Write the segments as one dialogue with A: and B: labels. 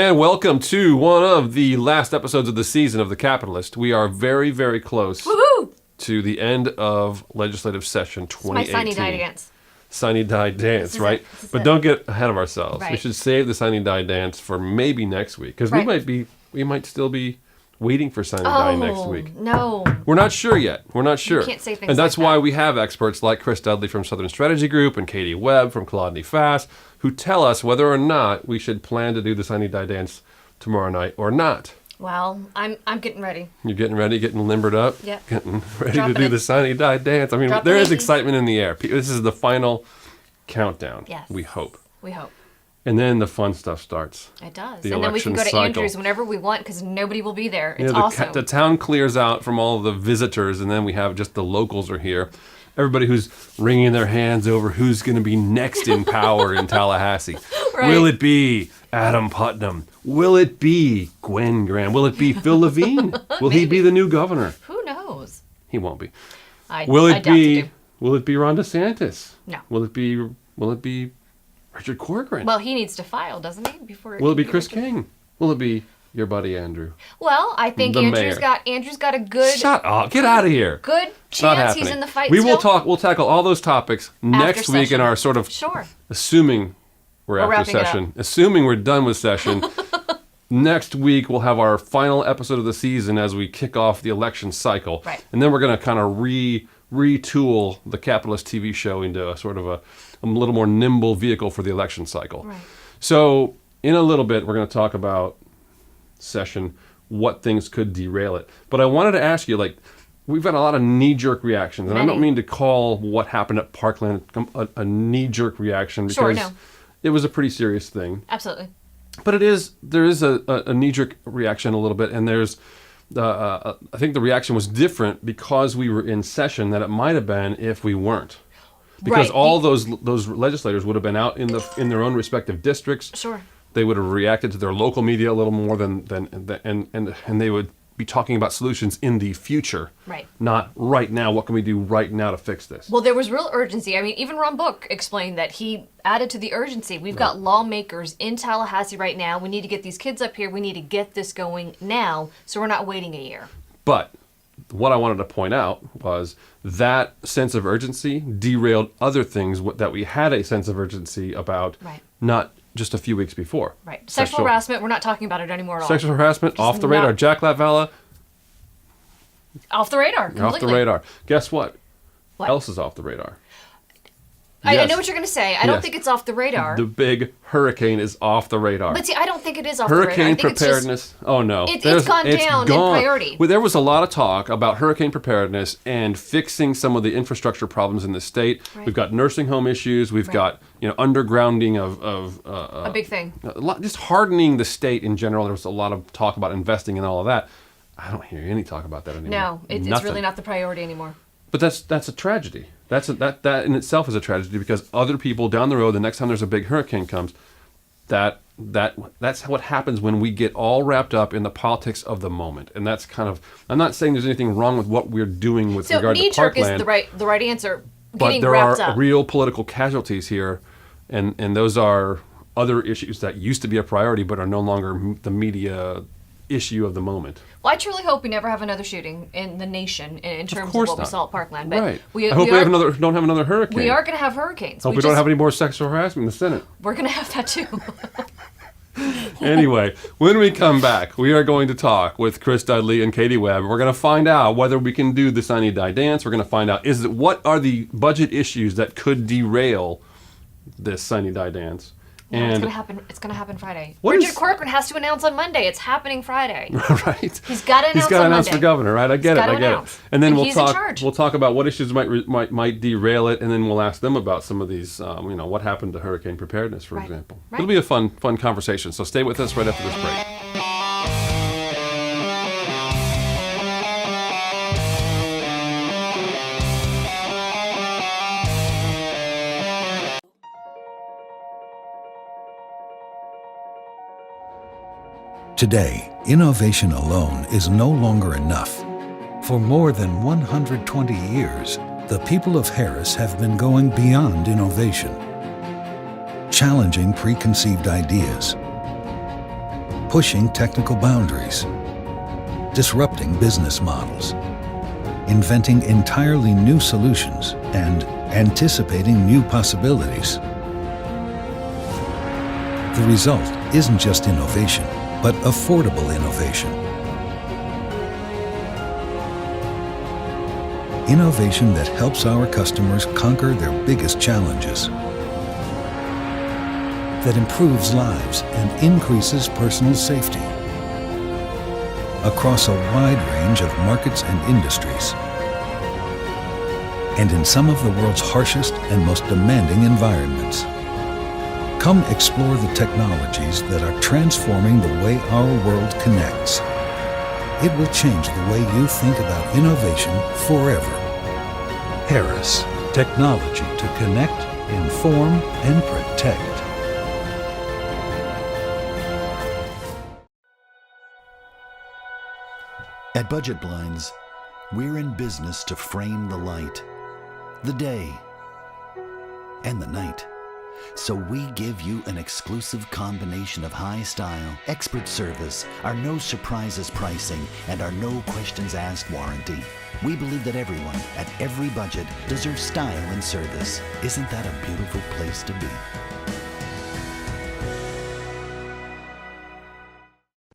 A: And welcome to one of the last episodes of the season of The Capitolist. We are very, very close to the end of legislative session 2018.
B: It's my Sunny Die dance.
A: Sunny Die dance, right? But don't get ahead of ourselves. Right. We should save the Sunny Die dance for maybe next week. Because we might still be waiting for Sunny Die next week.
B: No.
A: We're not sure yet. We're not sure.
B: You can't say things
A: And that's
B: like
A: why
B: that.
A: we have experts like Chris Dudley from Southern Strategy Group and Katie Webb from Colodny Fast who tell us whether or not we should plan to do the Sunny Die dance tomorrow night or not.
B: Well, I'm getting ready.
A: You're getting ready, getting limbered up?
B: Yep.
A: Getting ready to do the Sunny Die dance. I mean,
B: Drop
A: there
B: the
A: is
B: Yankee.
A: excitement in the air. This is the final countdown.
B: Yes.
A: We hope.
B: We hope.
A: And then the fun stuff starts.
B: It does.
A: The
B: And then we can go to
A: election
B: Andrews whenever we want because nobody will be there. It's
A: Yeah,
B: awesome.
A: the town clears out from all the visitors, and then we have just the locals are here. Everybody who's wringing their hands over who's going to be next in power in Tallahassee.
B: Right.
A: Will it be Adam Putnam? Will it be Gwen Graham? Will it be Phil Levine? Will he be the new governor?
B: Who knows?
A: He won't be.
B: I
A: Will it
B: doubt
A: be?
B: to do.
A: Will it be Ron DeSantis?
B: No.
A: Will it be Richard Corcoran?
B: Well, he needs to file, doesn't he? Before.
A: Will it be Chris King? Will it be your buddy Andrew?
B: Well, I think
A: The
B: Andrew's
A: mayor.
B: got a good
A: Shut up! Get out of here.
B: good
A: It's not
B: chance
A: happening.
B: he's in the fight.
A: We
B: still.
A: will talk. We'll tackle all those topics next week in
B: session.
A: our sort of
B: Sure.
A: assuming we're after
B: wrapping it
A: session. Assuming we're done with session. Next week we'll have our final episode of the season as we kick off the election cycle.
B: Right.
A: And then we're going to kind of retool the Capitalist TV show into a sort of a little more nimble vehicle for the election cycle.
B: Right.
A: So in a little bit we're going to talk about session, what things could derail it. But I wanted to ask you, like, we've got a lot of knee-jerk reactions, and I don't mean to call what happened at Parkland a knee-jerk reaction because
B: Sure, no.
A: it was a pretty serious thing.
B: Absolutely.
A: But there is a knee-jerk reaction a little bit, and there's I think the reaction was different because we were in session than it might have been if we weren't. Because
B: Right.
A: all those legislators would have been out in their own respective districts.
B: Sure.
A: They would have reacted to their local media a little more than they would be talking about solutions in the future.
B: Right.
A: Not right now. What can we do right now to fix this?
B: Well, there was real urgency. I mean, even Ron Book explained that he added to the urgency. We've got lawmakers in Tallahassee right now. We need to get these kids up here. We need to get this going now, so we're not waiting a year.
A: But what I wanted to point out was that sense of urgency derailed other things that we had a sense of urgency about,
B: Right.
A: not just a few weeks before.
B: Right. Sexual harassment, we're not talking about it anymore at all.
A: Sexual harassment, off the radar.
B: not-
A: Jack Latvala,
B: Off the radar. Completely.
A: off the radar. Guess what?
B: What?
A: Else is off the radar?
B: I
A: Yes.
B: know what you're going to say. I don't
A: Yes.
B: think it's off the radar.
A: The big hurricane is off the radar.
B: But see, I don't think it is off the radar. I
A: Hurricane
B: think it's just-
A: preparedness. Oh no,
B: It's gone down in priority.
A: Well, there was a lot of talk about hurricane preparedness and fixing some of the infrastructure problems in the state.
B: Right.
A: We've got nursing home issues. We've got undergrounding of
B: a big thing.
A: a lot, just hardening the state in general. There was a lot of talk about investing in all of that. I don't hear any talk about that anymore.
B: No, it's
A: Nothing.
B: really not the priority anymore.
A: But that's a tragedy. That in itself is a tragedy because other people down the road, the next time there's a big hurricane comes, that's what happens when we get all wrapped up in the politics of the moment. And that's kind of, I'm not saying there's anything wrong with what we're doing with
B: So
A: regard to
B: knee-jerk
A: Parkland.
B: is the right answer.
A: but
B: Getting
A: there
B: wrapped
A: are
B: up.
A: real political casualties here, and those are other issues that used to be a priority but are no longer the media issue of the moment.
B: Well, I truly hope we never have another shooting in the nation in terms of
A: course
B: what we
A: not.
B: saw at Parkland. But
A: Right.
B: we
A: I hope we
B: are,
A: don't have another hurricane.
B: we are going to have hurricanes.
A: Hope we don't have any more sexual harassment in the Senate.
B: We're going to have that too.
A: Anyway, when we come back, we are going to talk with Chris Dudley and Katie Webb. We're going to find out whether we can do the Sunny Die dance. We're going to find out what are the budget issues that could derail this Sunny Die dance.
B: No,
A: And
B: it's going to happen. It's going to happen Friday.
A: What
B: Richard
A: is-
B: Corcoran has to announce on Monday. It's happening Friday.
A: right,
B: He's got to announce
A: he's got to
B: on
A: announce
B: Monday.
A: the governor, right? I get
B: gotta
A: it.
B: announce.
A: And then
B: And
A: we'll
B: he's in
A: talk.
B: charge.
A: We'll talk about what issues might derail it, and then we'll ask them about some of these. What happened to hurricane preparedness, for
B: Right.
A: example.
B: Right.
A: It'll be a fun conversation. So stay with us right after this break.
C: Today, innovation alone is no longer enough. For more than 120 years, the people of Harris have been going beyond innovation, challenging preconceived ideas, pushing technical boundaries, disrupting business models, inventing entirely new solutions, and anticipating new possibilities. The result isn't just innovation, but affordable innovation. Innovation that helps our customers conquer their biggest challenges, that improves lives and increases personal safety across a wide range of markets and industries, and in some of the world's harshest and most demanding environments. Come explore the technologies that are transforming the way our world connects. It will change the way you think about innovation forever. Harris, technology to connect, inform, and protect.
D: At Budget Blinds, we're in business to frame the light, the day, and the night. So we give you an exclusive combination of high style, expert service, our no surprises pricing, and our no questions asked warranty. We believe that everyone, at every budget, deserves style and service. Isn't that a beautiful place to be?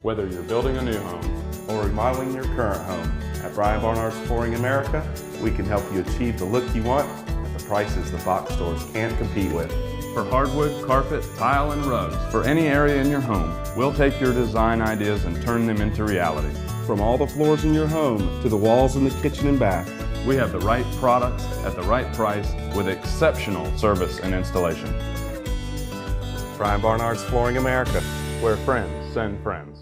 E: Whether you're building a new home or remodeling your current home, at Brian Barnard's Flooring America, we can help you achieve the look you want at the prices the box stores can't compete with. For hardwood, carpet, tile, and rugs, for any area in your home, we'll take your design ideas and turn them into reality. From all the floors in your home to the walls in the kitchen and bath, we have the right products at the right price with exceptional service and installation. Brian Barnard's Flooring America, where friends send friends.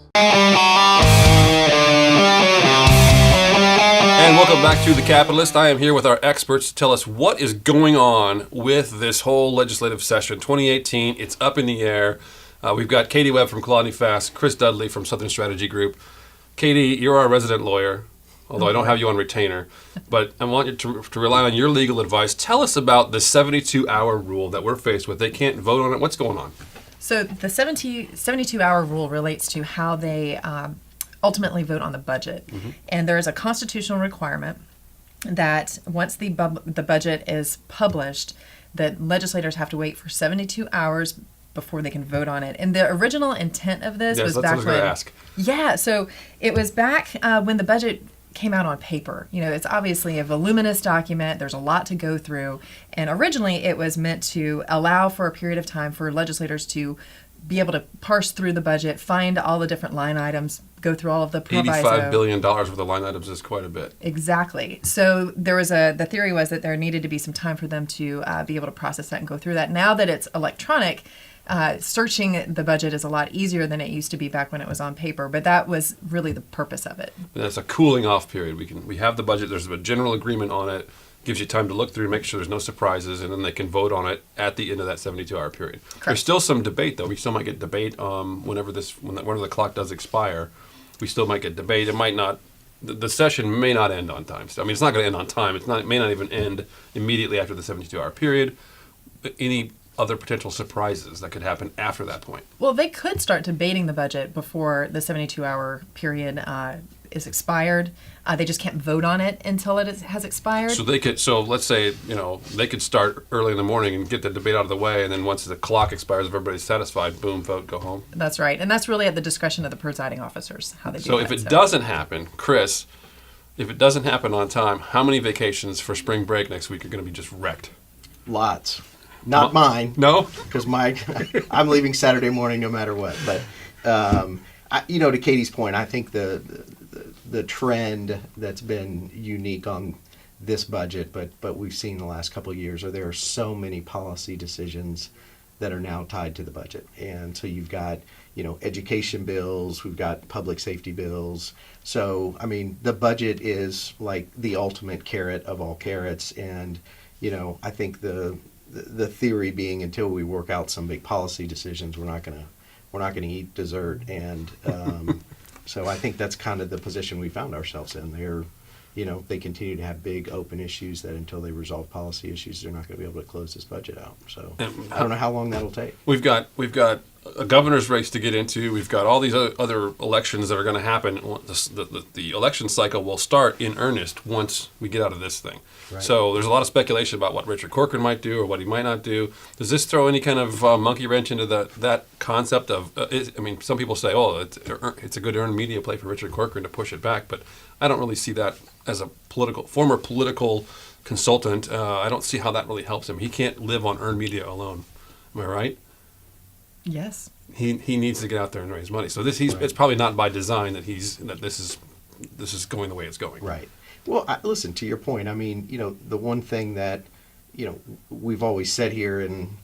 A: And welcome back to The Capitolist. I am here with our experts to tell us what is going on with this whole legislative session. 2018, it's up in the air. We've got Katie Webb from Colony Fast, Chris Dudley from Southern Strategy Group. Katie, you're our resident lawyer, although I don't have you on retainer, but I want you to rely on your legal advice. Tell us about the 72-hour rule that we're faced with. They can't vote on it. What's going on?
F: So the 72-hour rule relates to how they ultimately vote on the budget. Mm-hmm. And there is a constitutional requirement that once the budget is published, that legislators have to wait for 72 hours before they can vote on it. And the original intent of this was back when... Ask. Yeah, so it was back when the budget came out on paper. You know, it's obviously a voluminous document. There's a lot to go through. And originally it was meant to allow for a period of time for legislators to be able to parse through the budget, find all the different line items, go through all of the proviso.
A: $85 billion worth of line items is quite a bit.
F: Exactly. So there was the theory was that there needed to be some time for them to be able to process that and go through that. Now that it's electronic, searching the budget is a lot easier than it used to be back when it was on paper, but that was really the purpose of it.
A: That's a cooling off period. We have the budget, there's a general agreement on it, gives you time to look through, make sure there's no surprises, and then they can vote on it at the end of that 72-hour period. Correct. There's still some debate, though. We still might get debate whenever the clock does expire. We still might get debate. It might not. The session may not end on time. I mean, it's not going to end on time. It may not even end immediately after the 72-hour period. Any other potential surprises that could happen after that point? Well,
F: they could start debating the budget before the 72-hour period is expired. They just can't vote on it until it has expired.
A: So they could. So let's say they could start early in the morning and get the debate out of the way, and then once the clock expires, if everybody's satisfied, boom, vote, go home.
F: That's right, and that's really at the discretion of the presiding officers how they do
A: that. So if it doesn't happen, Chris, if it doesn't happen on time, how many vacations for spring break next week are going to be just wrecked?
G: Lots. Not mine.
A: No?
G: Because I'm leaving Saturday morning no matter what. But, to Katie's point, I think the trend that's been unique on this budget, but we've seen the last couple of years, there are so many policy decisions that are now tied to the budget. And so you've got, education bills, we've got public safety bills. So, I mean, the budget is like the ultimate carrot of all carrots. And, I think the theory being until we work out some big policy decisions, we're not gonna eat dessert. And so I think that's kind of the position we found ourselves in. They continue to have big open issues that until they resolve policy issues, they're not going to be able to close this budget out. So I don't know how long that'll take.
A: We've got a governor's race to get into. We've got all these other elections that are going to happen. The election cycle will start in earnest once we get out of this thing. Right. So there's a lot of speculation about what Richard Corcoran might do or what he might not do. Does this throw any kind of monkey wrench into that concept of? Some people say, "Oh, it's a good earned media play for Richard Corcoran to push it back," but I don't really see that as a former political consultant. I don't see how that really helps him. He can't live on earned media alone. Am I right?
F: Yes.
A: He needs to get out there and raise money. So it's probably not by design that this is going the way it's going.
G: Right. Well, listen, to your point, the one thing that, we've always said here in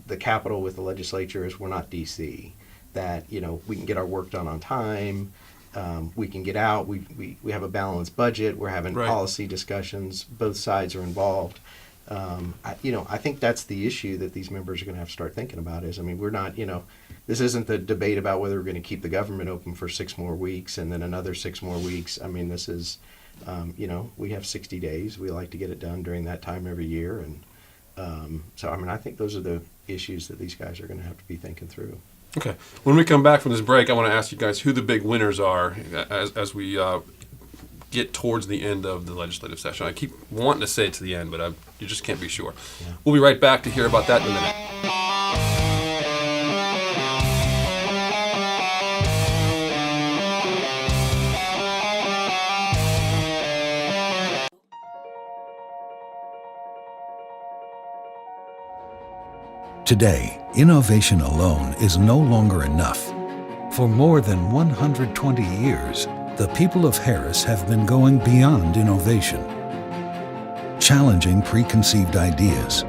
G: the Capitol with the legislature is we're not D.C. That, we can get our work done on time. We can get out. We have a balanced budget. We're having policy discussions. Both sides are involved. I think that's the issue that these members are going to have to start thinking about we're not, this isn't the debate about whether we're going to keep the government open for 6 more weeks and then another 6 more weeks. This is, we have 60 days. We like to get it done during that time every year. And I think those are the issues that these guys are going to have to be thinking through.
A: Okay. When we come back from this break, I want to ask you guys who the big winners are as we get towards the end of the legislative session. I keep wanting to say it to the end, but you just can't be sure. Yeah. We'll be right back to hear about that in a minute.
C: Today, innovation alone is no longer enough. For more than 120 years, the people of Harris have been going beyond innovation, challenging preconceived ideas,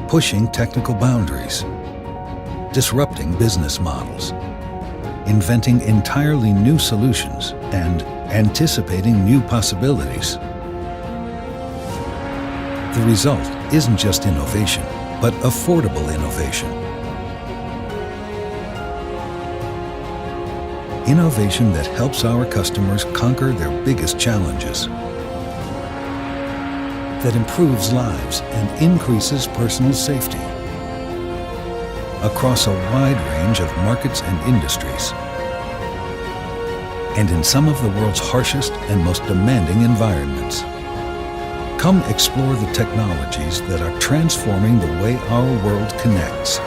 C: pushing technical boundaries, disrupting business models, inventing entirely new solutions, and anticipating new possibilities. The result isn't just innovation, but affordable innovation. Innovation that helps our customers conquer their biggest challenges, that improves lives and increases personal safety across a wide range of markets and industries, and in some of the world's harshest and most demanding environments. Come explore the technologies that are transforming the way our world connects.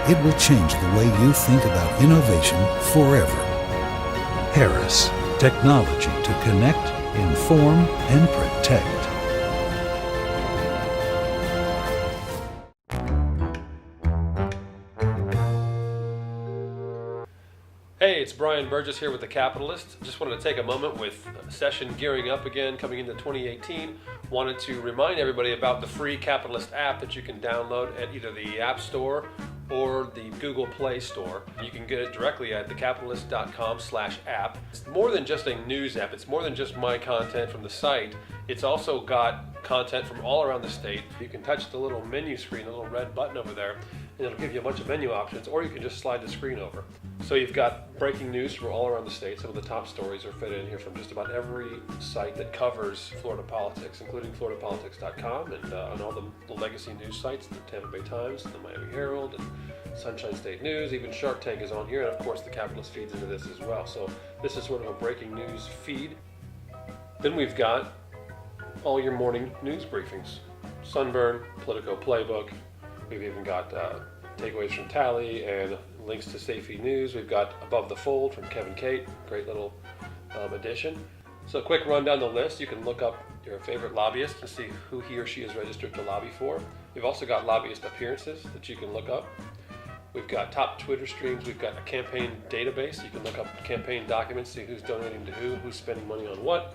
C: It will change the way you think about innovation forever. Harris, technology to connect, inform, and protect.
A: Hey, it's Brian Burgess here with the Capitolist. Just wanted to take a moment with session gearing up again, coming into 2018. Wanted to remind everybody about the free Capitolist app that you can download at either the App Store or the Google Play Store. You can get it directly at thecapitalist.com/app. It's more than just a news app. It's more than just my content from the site. It's also got content from all around the state. You can touch the little menu screen, the little red button over there, and it'll give you a bunch of menu options, or you can just slide the screen over. So you've got breaking news from all around the state. Some of the top stories are fit in here from just about every site that covers Florida politics, including floridapolitics.com and on all the legacy news sites, the Tampa Bay Times, the Miami Herald, and Sunshine State News. Even Shark Tank is on here, and of course the Capitolist feeds into this as well. So this is sort of a breaking news feed. Then we've got all your morning news briefings. Sunburn, Politico Playbook. We've even got takeaways from Tally and links to Safety News. We've got Above the Fold from Kevin Kate, great little addition. So a quick run down the list. You can look up your favorite lobbyist to see who he or she is registered to lobby for. We've also got lobbyist appearances that you can look up. We've got top Twitter streams. We've got a campaign database. You can look up campaign documents, see who's donating to who's spending money on what.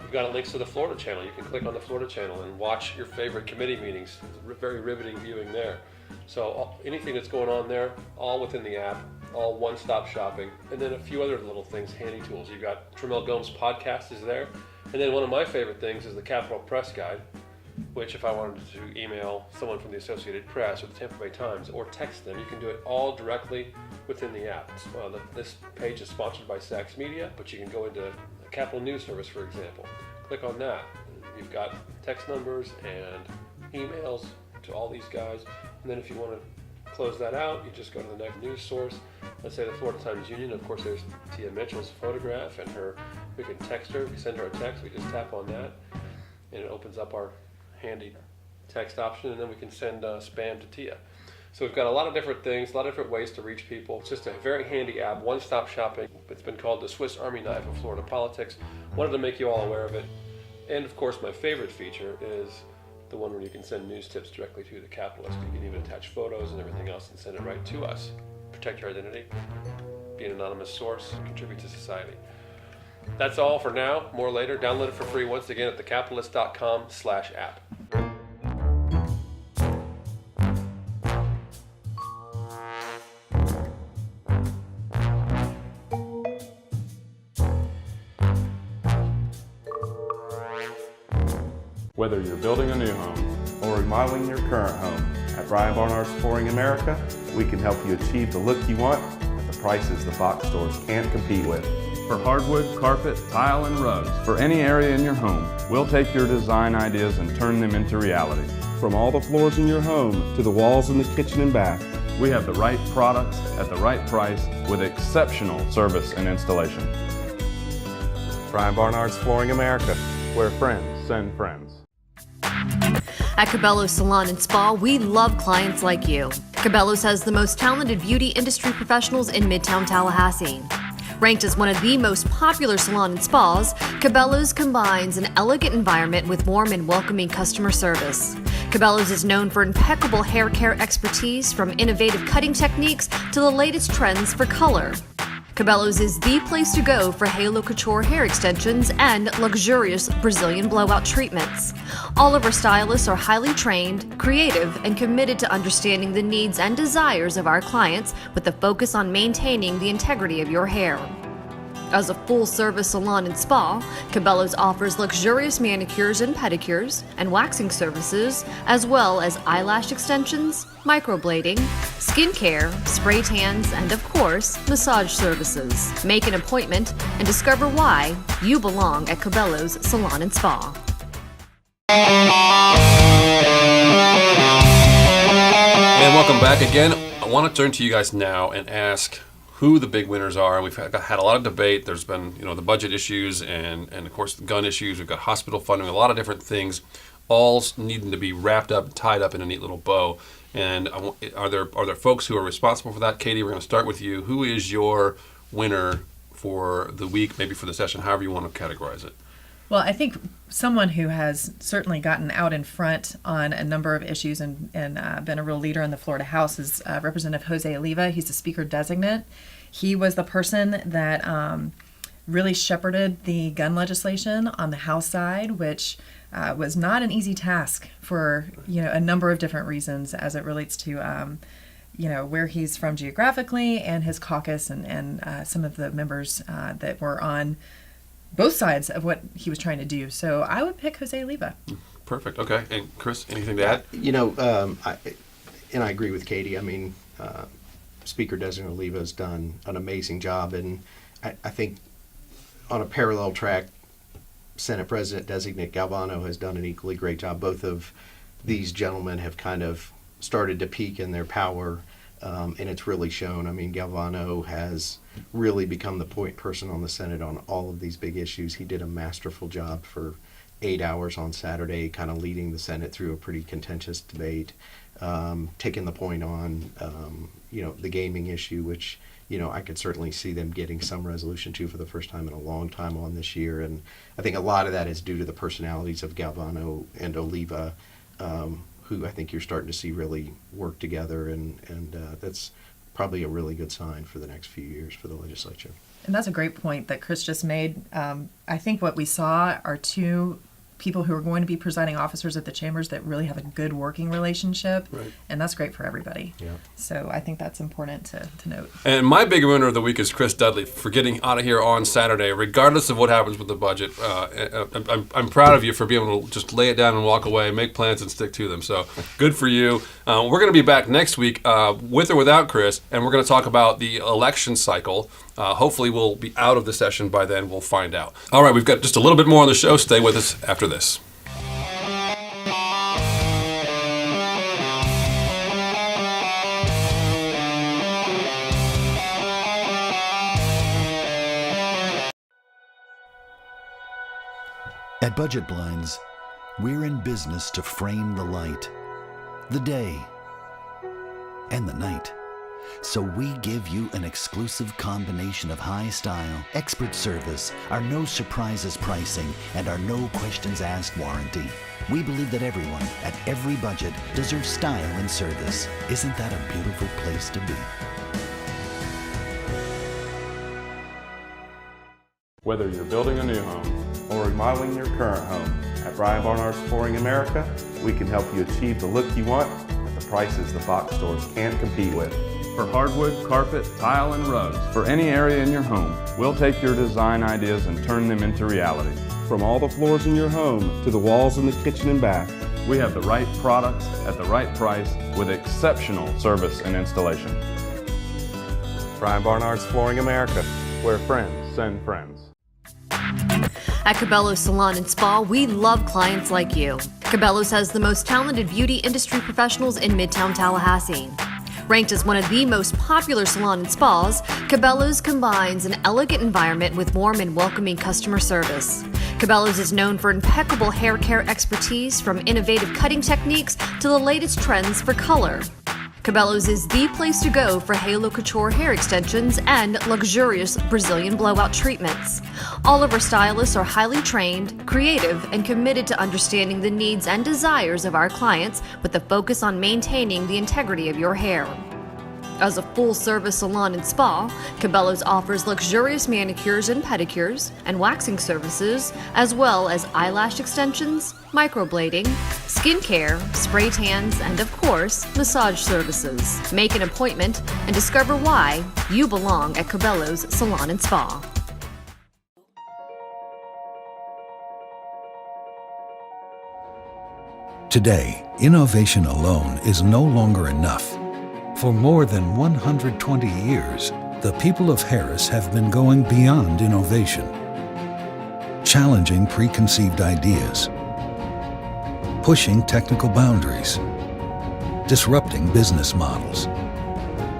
A: We've got links to the Florida channel. You can click on the Florida channel and watch your favorite committee meetings. It's very riveting viewing there. So anything that's going on there, all within the app, all one-stop shopping. And then a few other little things, handy tools. You've got Tramel Gomes' podcast is there. And then one of my favorite things is the Capitol Press Guide, which if I wanted to email someone from the Associated Press or the Tampa Bay Times or text them, you can do it all directly within the app. This page is sponsored by Saks Media, but you can go into the Capitol News Service, for example. Click on that. You've got text numbers and emails to all these guys. And then if you want to close that out. You just go to the next news source. Let's say the Florida Times-Union. Of course, there's Tia Mitchell's photograph and her. We can text her. We send her a text. We just tap on that, and it opens up our handy text option, and then we can send spam to Tia. So we've got a lot of different things, a lot of different ways to reach people. It's just a very handy app, one-stop shopping. It's been called the Swiss Army knife of Florida politics. Wanted to make you all aware of it. And of course, my favorite feature is the one where you can send news tips directly to the Capitolist. You can even attach photos and everything else and send it right to us. Protect your identity, be an anonymous source, contribute to society. That's all for now. More later. Download it for free once again at thecapitalist.com/app.
E: Whether you're building a new home or remodeling your current home, at Brian Barnard's Flooring America, we can help you achieve the look you want at the prices the box stores can't compete with.
H: For hardwood, carpet, tile, and rugs, for any area in your home, we'll take your design ideas and turn them into reality.
E: From all the floors in your home to the walls in the kitchen and bath,
H: We have the right products at the right price with exceptional service and installation.
E: Brian Barnard's Flooring America.
H: Where friends send friends.
B: At Cabela's Salon and Spa, we love clients like you. Cabela's has the most talented beauty industry professionals in Midtown Tallahassee. Ranked as one of the most popular salon and spas, Cabela's combines an elegant environment with warm and welcoming customer service. Cabela's is known for impeccable hair care expertise, from innovative cutting techniques to the latest trends for color. Cabela's is the place to go for Halo Couture hair extensions and luxurious Brazilian blowout treatments. All of our stylists are highly trained, creative, and committed to understanding the needs and desires of our clients with a focus on maintaining the integrity of your hair. As a full-service salon and spa, Cabela's offers luxurious manicures and pedicures and waxing services, as well as eyelash extensions, microblading, skincare, spray tans, and of course, massage services. Make an appointment and discover why you belong at Cabela's Salon and Spa.
A: And welcome back again. I want to turn to you guys now and ask who the big winners are. We've had a lot of debate. There's been, the budget issues and of course the gun issues. We've got hospital funding, a lot of different things, all needing to be wrapped up, tied up in a neat little bow. And are there folks who are responsible for that? Katie, we're going to start with you. Who is your winner for the week, maybe for the session, however you want to categorize it?
F: Well, I think someone who has certainly gotten out in front on a number of issues and been a real leader in the Florida House is Representative Jose Oliva. He's the Speaker Designate. He was the person that really shepherded the gun legislation on the House side, which was not an easy task for a number of different reasons as it relates to where he's from geographically and his caucus and some of the members that were on both sides of what he was trying to do. So I would pick Jose Oliva. Perfect.
A: Okay. And Chris, anything to add?
G: I agree with Katie. I mean, Speaker Designate Oliva has done an amazing job, and I think on a parallel track, Senate President Designate Galvano has done an equally great job. Both of these gentlemen have kind of started to peak in their power, and it's really shown. I mean, Galvano has really become the point person on the Senate on all of these big issues. He did a masterful job for 8 hours on Saturday, kind of leading the Senate through a pretty contentious debate, taking the point on, the gaming issue, which, I could certainly see them getting some resolution to for the first time in a long time on this year. And I think a lot of that is due to the personalities of Galvano and Oliva, who I think you're starting to see really work together, and that's probably a really good sign for the next few years for the legislature.
F: And that's a great point that Chris just made. I think what we saw are two people who are going to be presiding officers at the chambers that really have a good working relationship, right. And that's great for everybody. Yeah. So I think that's important to note.
A: And my big winner of the week is Chris Dudley for getting out of here on Saturday, regardless of what happens with the budget. I'm proud of you for being able to just lay it down and walk away, make plans and stick to them. So good for you. We're going to be back next week with or without Chris, and we're going to talk about the election cycle. Hopefully we'll be out of the session by then. We'll find out. All right, we've got just a little bit more on the show. Stay with us after this.
D: At Budget Blinds, we're in business to frame the light, the day, and the night. So we give you an exclusive combination of high style, expert service, our no surprises pricing, and our no questions asked warranty. We believe that everyone, at every budget, deserves style and service. Isn't that a beautiful place to be?
E: Whether you're building a new home or remodeling your current home, at Brian Barnard's Flooring America, we can help you achieve the look you want at the prices the box stores can't compete with.
H: For hardwood, carpet, tile, and rugs, for any area in your home, we'll take your design ideas and turn them into reality.
E: From all the floors in your home to the walls in the kitchen and bath,
H: We have the right products at the right price with exceptional service and installation.
E: Brian Barnard's Flooring America.
H: Where friends send friends.
B: At Capitolist Salon and Spa, we love clients like you. Capitolist has the most talented beauty industry professionals in Midtown Tallahassee. Ranked as one of the most popular salon and spas, Cabela's combines an elegant environment with warm and welcoming customer service. Cabela's is known for impeccable hair care expertise, from innovative cutting techniques to the latest trends for color. Cabela's is the place to go for halo couture hair extensions and luxurious Brazilian blowout treatments. All of our stylists are highly trained, creative, and committed to understanding the needs and desires of our clients with a focus on maintaining the integrity of your hair. As a full-service salon and spa, Cabela's offers luxurious manicures and pedicures and waxing services, as well as eyelash extensions, microblading, skincare, spray tans, and of course, massage services. Make an appointment and discover why you belong at Cabela's Salon and Spa.
C: Today, innovation alone is no longer enough. For more than 120 years, the people of Harris have been going beyond innovation, challenging preconceived ideas, pushing technical boundaries, disrupting business models,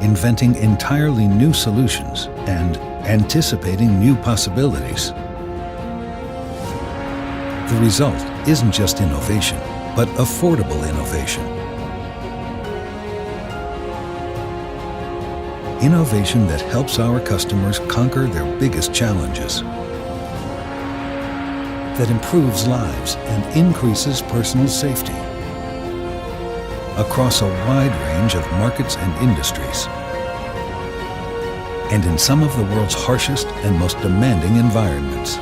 C: inventing entirely new solutions, and anticipating new possibilities. The result isn't just innovation, but affordable innovation. Innovation that helps our customers conquer their biggest challenges, that improves lives and increases personal safety across a wide range of markets and industries, and in some of the world's harshest and most demanding environments.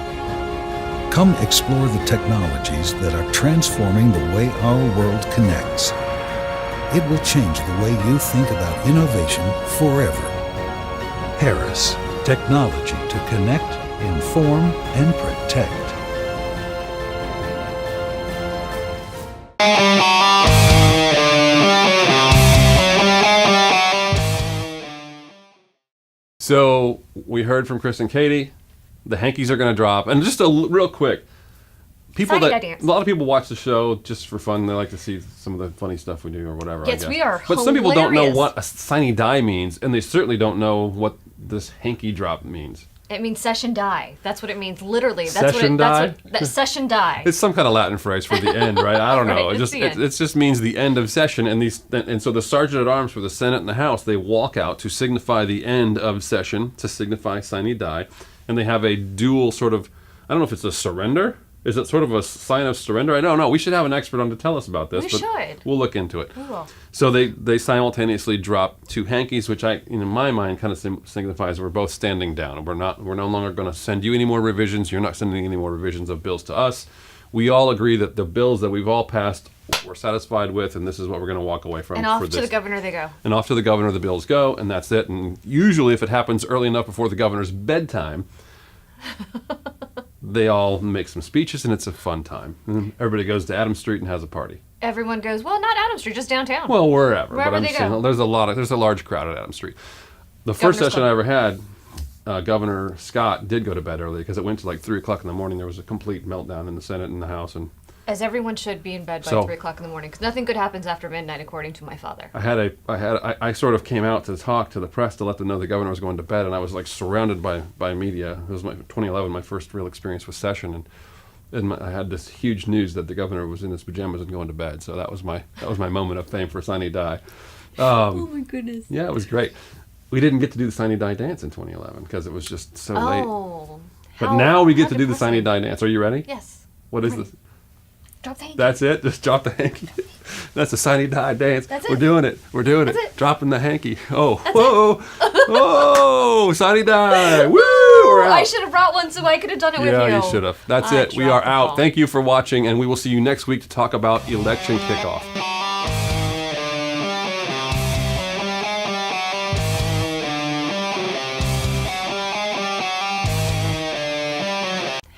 C: Come explore the technologies that are transforming the way our world connects. It will change the way you think about innovation forever. Harris, technology to connect, inform, and protect.
A: So we heard from Chris and Katie, the hankies are going to drop. And just real quick, a lot of people watch the show just for fun. They like to see some of the funny stuff we do or whatever.
B: Yes,
A: I guess.
B: we are
A: But some people don't know
B: hilarious.
A: what a sine die means, and they certainly don't know what this hanky drop means.
B: It means session die. That's what it means, literally.
A: Session die?
B: Session die.
A: It's some kind of Latin phrase for the end, right? I don't know.
B: Right,
A: It
B: it's
A: just
B: the end.
A: it just means the end of session, and so the sergeant at arms for the Senate and the House, they walk out to signify the end of session, to signify sine die, and they have a dual sort of, I don't know if it's a surrender. Is it sort of a sign of surrender? I don't know. We should have an expert on to tell us about this.
B: We
A: but
B: should.
A: We'll look into it.
B: We will.
A: So they simultaneously drop two hankies, which in my mind kind of signifies we're both standing down. We're no longer going to send you any more revisions. You're not sending any more revisions of bills to us. We all agree that the bills that we've all passed we're satisfied with, and this is what we're going to walk away from.
B: And off
A: for
B: to
A: this.
B: the governor they go.
A: And off to the governor the bills go, and that's it. And usually if it happens early enough before the governor's bedtime, they all make some speeches, and it's a fun time. And everybody goes to Adams Street and has a party.
B: Everyone goes, well, not Adams Street, just downtown.
A: Well, wherever.
B: Wherever
A: but I'm
B: they
A: saying
B: go.
A: there's a large crowd at Adams Street. The
B: Governor's
A: first session
B: Club.
A: I ever had, Governor Scott did go to bed early because it went to like 3 o'clock in the morning. There was a complete meltdown in the Senate and the House, and
B: As everyone should be in bed by
A: So-
B: 3 o'clock in the morning, because nothing good happens after midnight, according to my father.
A: I sort of came out to talk to the press to let them know the governor was going to bed, and I was like surrounded by media. It was 2011, my first real experience with session, and And I had this huge news that the governor was in his pajamas and going to bed. So that was my moment of fame for Sunny Die.
B: Oh my goodness.
A: Yeah, it was great. We didn't get to do the Sunny Die dance in 2011 because it was just so late.
B: Oh.
A: But now we get to do the Sunny Die dance. Are you ready?
B: Yes.
A: What is this?
B: Drop the hanky.
A: That's it. Just drop the hanky. That's the Sunny Die dance.
B: That's
A: We're
B: it.
A: doing it. We're doing
B: That's
A: it.
B: it.
A: Dropping the hanky. Oh, whoa, whoa, Sunny Die. Woo! We're out.
B: I should have brought one so I could have done it with you.
A: Yeah, you should have. That's it. We are
B: dropped the
A: out.
B: ball.
A: Thank you for watching, and we will see you next week to talk about election kickoff.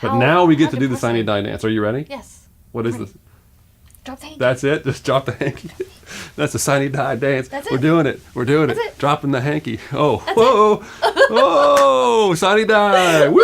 A: But now we get to do the Sunny Die dance. Are you ready?
B: Yes.
A: What is this?
B: Drop the hanky.
A: That's it. Just drop the hanky. That's the Sunny Die dance.
B: That's
A: We're
B: it.
A: doing it. We're doing
B: That's
A: it.
B: it.
A: Dropping the hanky. Oh, whoa, whoa, Sunny Die. Woo!